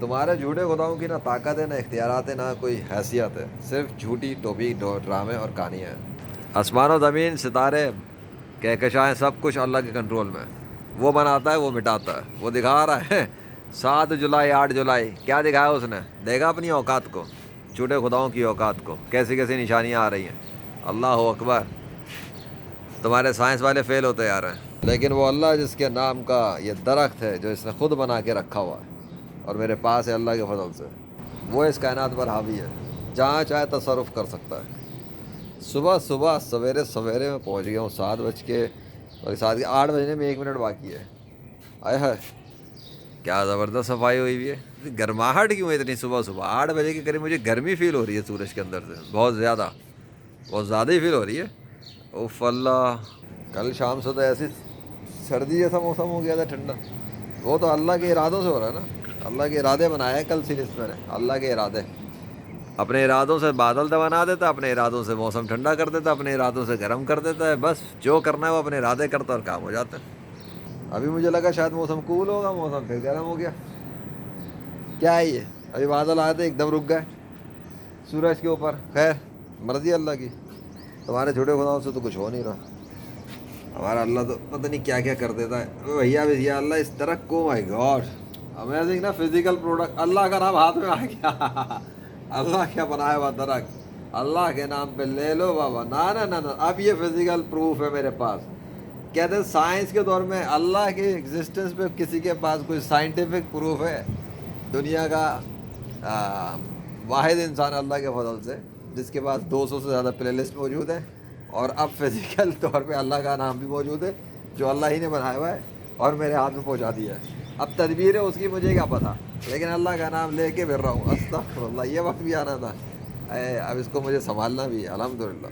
تمہارے جھوٹے خداؤں کی نہ طاقت ہے، نہ اختیارات ہے، نہ کوئی حیثیت ہے، صرف جھوٹی ٹوپی ڈرامے اور کہانیاں ہیں۔ آسمان و زمین، ستارے، کہکشائیں، سب کچھ اللہ کے کنٹرول میں ہے۔ وہ بناتا ہے، وہ مٹاتا ہے، وہ دکھا رہا ہے 7 جولائی 8 جولائی کیا دکھایا اس نے؟ دیکھا اپنی اوقات کو، جھوٹے خداؤں کی اوقات کو، کیسی کیسی نشانیاں آ رہی ہیں۔ اللہ اکبر۔ تمہارے سائنس والے فیل ہوتے جا رہے ہیں، لیکن وہ اللہ جس کے نام کا یہ درخت ہے، جو اس نے خود بنا کے رکھا ہوا ہے اور میرے پاس ہے اللہ کے فضل سے، وہ اس کائنات پر حاوی ہے، جہاں چاہے تصرف کر سکتا ہے۔ صبح صبح سویرے سویرے میں پہنچ گیا ہوں 7 بج کے، اور 8 بجنے میں 1 منٹ باقی ہے۔ آئے ہے کیا زبردست صفائی ہوئی ہوئی ہے۔ گرماہٹ کیوں ہے اتنی صبح صبح 8 بجے کے قریب؟ مجھے گرمی فیل ہو رہی ہے سورج کے اندر سے، بہت زیادہ ہی فیل ہو رہی ہے۔ اوف اللہ، کل شام سے تو ایسی سردی جیسا موسم ہو گیا تھا، ٹھنڈا۔ وہ تو اللہ کے ارادوں سے ہو رہا ہے نا، اللہ کے ارادے بنائے ہیں کل سیریز میں نے، اللہ کے ارادے۔ اپنے ارادوں سے بادل تو بنا دیتا، اپنے ارادوں سے موسم ٹھنڈا کر دیتا، اپنے ارادوں سے گرم کر دیتا ہے، بس جو کرنا ہے وہ اپنے ارادے کرتا اور کام ہو جاتا ہے۔ ابھی مجھے لگا شاید موسم کول ہوگا، موسم پھر گرم ہو گیا۔ کیا ہے یہ؟ ابھی بادل آئے تھے ایک دم رک گئے سورج کے اوپر۔ خیر، مرضی اللہ کی، تمہارے چھوٹے خداؤں سے تو کچھ ہو نہیں رہا۔ ہمارا اللہ تو پتہ نہیں کیا کیا کر دیتا ہے۔ بھیا بھیا اللہ اس طرح کو، مائی گاڈ، امیزنگ نا، فزیکل پروڈکٹ، اللہ کا نام ہاتھ میں آ گیا اللہ کیا بنایا ہوا درخت، اللہ کے نام پہ لے لو بابا۔ نہ اب یہ فزیکل پروف ہے میرے پاس۔ کہتے ہیں سائنس کے دور میں اللہ کے ایگزسٹنس پہ کسی کے پاس کوئی سائنٹیفک پروف ہے؟ دنیا کا واحد انسان اللہ کے فضل سے، جس کے پاس 200 سے زیادہ پلے لسٹ موجود ہے، اور اب فزیکل طور پہ اللہ کا نام بھی موجود ہے، جو اللہ ہی نے بنایا ہوا ہے اور میرے ہاتھ میں پہنچا دیا ہے۔ اب تدبیر ہے اس کی مجھے کیا پتہ، لیکن اللہ کا نام لے کے پھر رہا ہوں۔ استغفر اللہ، یہ وقت بھی آنا تھا، اب اس کو مجھے سنبھالنا بھی ہے، الحمدللہ۔